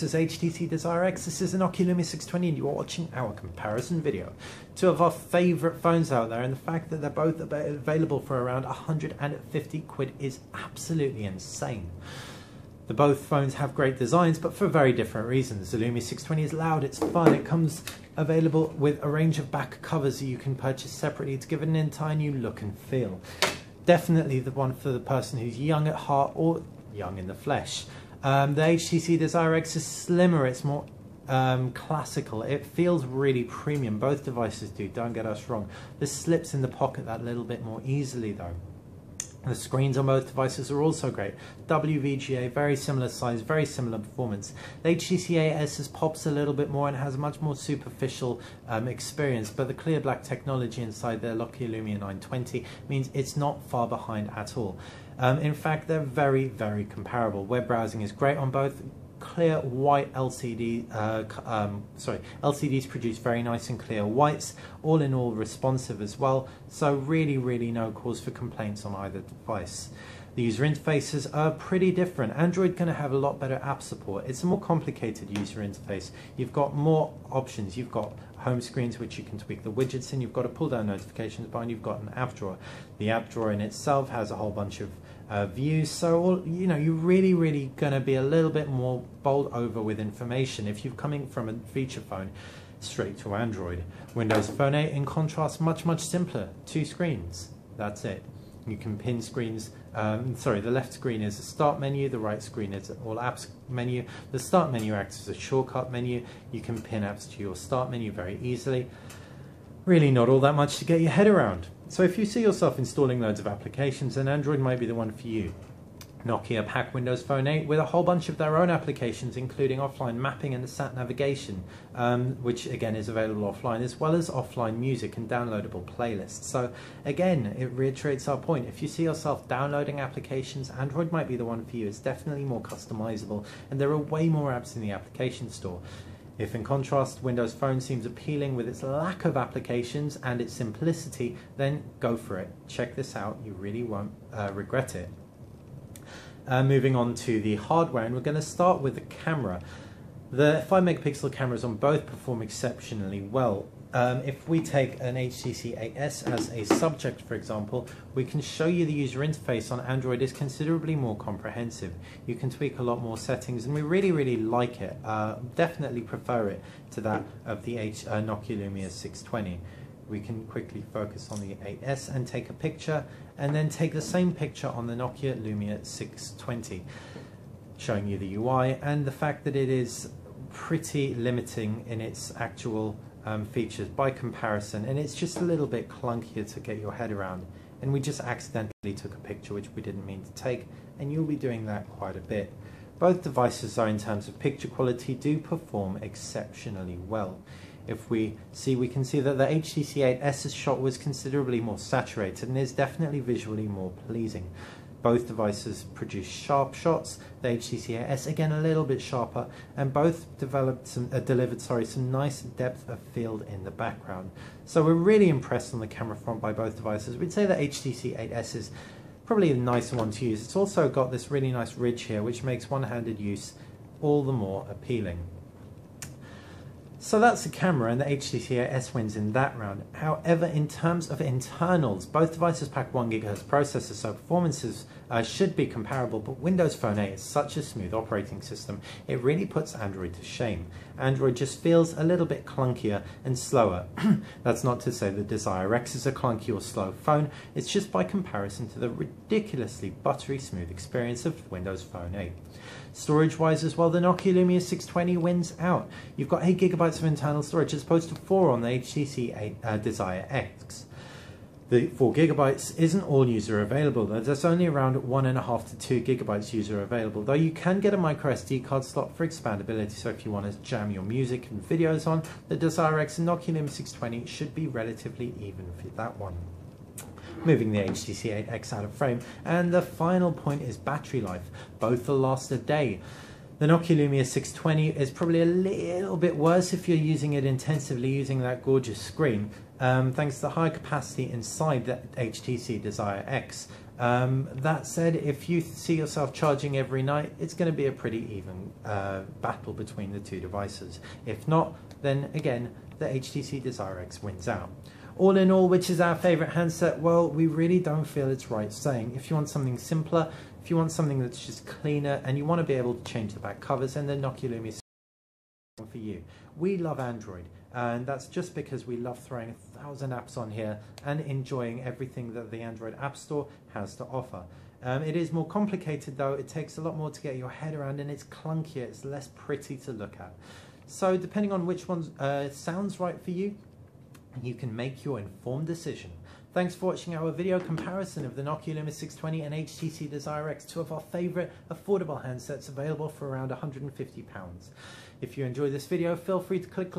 this is HTC Desire X, this is the Nokia Lumia 620 and you are watching our comparison video. Two of our favourite phones out there, and the fact that they're both available for around 150 quid is absolutely insane. Both phones have great designs, but for very different reasons. The Lumia 620 is loud, it's fun, it comes available with a range of back covers that you can purchase separately to give it an entire new look and feel. Definitely the one for the person who's young at heart or young in the flesh. The HTC Desire X is slimmer, it's more classical, it feels really premium. Both devices do, don't get us wrong. This slips in the pocket that little bit more easily though. The screens on both devices are also great. WVGA, very similar size, very similar performance. The HTC AS pops a little bit more and has a much more superficial experience, but the clear black technology inside the Nokia Lumia 920 means it's not far behind at all. In fact, they're very, very comparable. Web browsing is great on both. Clear white LCDs produce very nice and clear whites, all in all responsive as well, so really no cause for complaints on either device. The user interfaces are pretty different. Android going to have a lot better app support. It's a more complicated user interface. You've got more options. You've got home screens which you can tweak the widgets in. You've got a pull down notifications bar, and you've got an app drawer. The app drawer in itself has a whole bunch of views, so you know, you're really going to be a little bit more bowled over with information if you're coming from a feature phone straight to Android. Windows Phone 8 in contrast, much simpler. 2 screens, that's it. You can pin screens, the left screen is a start menu, the right screen is all apps menu. The start menu acts as a shortcut menu. You can pin apps to your start menu very easily. Really not all that much to get your head around. So if you see yourself installing loads of applications, then Android might be the one for you. Nokia pack Windows Phone 8 with a whole bunch of their own applications, including offline mapping and the sat navigation, which again is available offline, as well as offline music and downloadable playlists. So again, it reiterates our point. If you see yourself downloading applications, Android might be the one for you. It's definitely more customizable, and there are way more apps in the application store. If in contrast Windows Phone seems appealing with its lack of applications and its simplicity, then go for it. Check this out, you really won't regret it. Moving on to the hardware, and we're going to start with the camera. The 5 megapixel cameras on both perform exceptionally well. If we take an HTC 8S as a subject, for example, we can show you the user interface on Android is considerably more comprehensive. You can tweak a lot more settings, and we really like it. Definitely prefer it to that of the Nokia Lumia 620. We can quickly focus on the 8S and take a picture, and then take the same picture on the Nokia Lumia 620, showing you the UI and the fact that it is pretty limiting in its actual features by comparison, and it's just a little bit clunkier to get your head around. And we just accidentally took a picture which we didn't mean to take, and you'll be doing that quite a bit. Both devices, though, in terms of picture quality, do perform exceptionally well. If we can see that the HTC 8S's shot was considerably more saturated and is definitely visually more pleasing. Both devices produce sharp shots. The HTC 8S again a little bit sharper, and both delivered some nice depth of field in the background. So we're really impressed on the camera front by both devices. We'd say the HTC 8S is probably a nicer one to use. It's also got this really nice ridge here, which makes one-handed use all the more appealing. So that's the camera, and the HTC 8S wins in that round. However, in terms of internals, both devices pack 1 GHz processors, so performances should be comparable, but Windows Phone 8 is such a smooth operating system, it really puts Android to shame. Android just feels a little bit clunkier and slower. That's not to say the Desire X is a clunky or slow phone, it's just by comparison to the ridiculously buttery smooth experience of Windows Phone 8. Storage-wise as well, the Nokia Lumia 620 wins out. You've got 8 GB of internal storage as opposed to 4 on the HTC Desire X. The 4 GB isn't all user available. There's only around 1.5 to 2 GB user available, though you can get a micro SD card slot for expandability, so if you want to jam your music and videos on, the Desire X and Nokia Lumia 620 should be relatively even for that one. Moving the HTC 8X out of frame, and the final point is battery life. Both will last a day. The Nokia Lumia 620 is probably a little bit worse if you're using it intensively, using that gorgeous screen, thanks to the high capacity inside the HTC Desire X. That said, if you see yourself charging every night, it's going to be a pretty even battle between the two devices. If not, then again, the HTC Desire X wins out. All in all, which is our favorite handset? Well, we really don't feel it's right saying. If you want something simpler, if you want something that's just cleaner, and you want to be able to change the back covers, then the Nokia Lumia for you. We love Android, and that's just because we love throwing 1,000 apps on here and enjoying everything that the Android App Store has to offer. It is more complicated though, it takes a lot more to get your head around, and it's clunkier, it's less pretty to look at. So depending on which one sounds right for you, you can make your informed decision. Thanks for watching our video comparison of the Nokia Lumia 620 and HTC Desire X, two of our favourite affordable handsets available for around £150. If you enjoyed this video, feel free to click